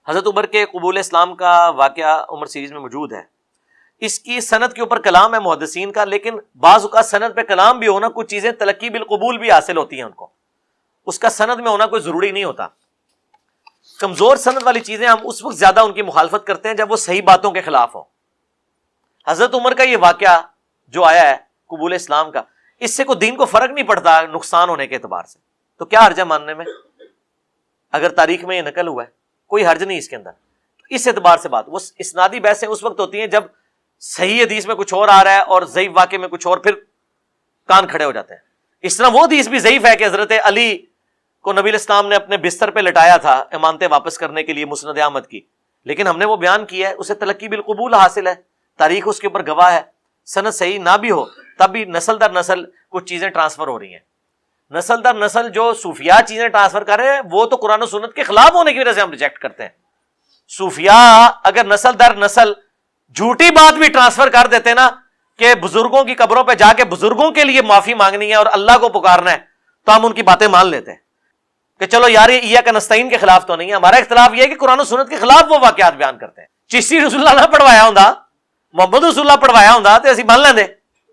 حضرت عمر کے قبول اسلام کا واقعہ عمر سیریز میں موجود ہے. اس کی سند کے اوپر کلام ہے محدثین کا، لیکن بعض اوقات سند پہ کلام بھی ہونا، کچھ چیزیں تلقی بالقبول بھی حاصل ہوتی ہیں ان کو، اس کا سند میں ہونا کوئی ضروری نہیں ہوتا. کمزور سند والی چیزیں ہم اس وقت زیادہ ان کی مخالفت کرتے ہیں جب وہ صحیح باتوں کے خلاف ہو. حضرت عمر کا یہ واقعہ جو آیا ہے قبول اسلام کا، اس سے کوئی دین کو فرق نہیں پڑتا نقصان ہونے کے اعتبار سے، تو کیا حرج ہے ماننے میں؟ اگر تاریخ میں یہ نقل ہوا ہے کوئی حرج نہیں اس کے اندر. اس اعتبار سے بات، وہ اسنادی بحثیں اس وقت ہوتی ہیں جب صحیح حدیث میں کچھ اور آ رہا ہے اور ضعیف واقعے میں کچھ اور، پھر کان کھڑے ہو جاتے ہیں. اس طرح وہ حدیث بھی ضعیف ہے کہ حضرت علی کو نبی الاسلام نے اپنے بستر پہ لٹایا تھا امانتیں واپس کرنے کے لیے مسند احمد کی، لیکن ہم نے وہ بیان کیا ہے، اسے تلقی بالقبول حاصل ہے، تاریخ اس کے اوپر گواہ ہے. سند صحیح نہ بھی ہو تب بھی نسل در نسل کچھ چیزیں ٹرانسفر ہو رہی ہیں. نسل در نسل جو صوفیاء چیزیں ٹرانسفر کر رہے ہیں وہ تو قرآن و سنت کے خلاف ہونے کی وجہ سے ہم ریجیکٹ کرتے ہیں. صوفیاء اگر نسل در نسل جھوٹی بات بھی ٹرانسفر کر دیتے نا کہ بزرگوں کی قبروں پہ جا کے بزرگوں کے لیے معافی مانگنی ہے اور اللہ کو پکارنا ہے، تو ہم ان کی باتیں مان لیتے ہیں کہ چلو یار یہ ایاک نستعین کے خلاف تو نہیں ہے. ہمارا اختلاف یہ ہے کہ قرآن و سنت کے خلاف وہ واقعات بیان کرتے ہیں. چشتی رسول اللہ نہ پڑھوایا ہوں، محمد رسول اللہ پڑھوایا ہوں تو اسی مان لیندے.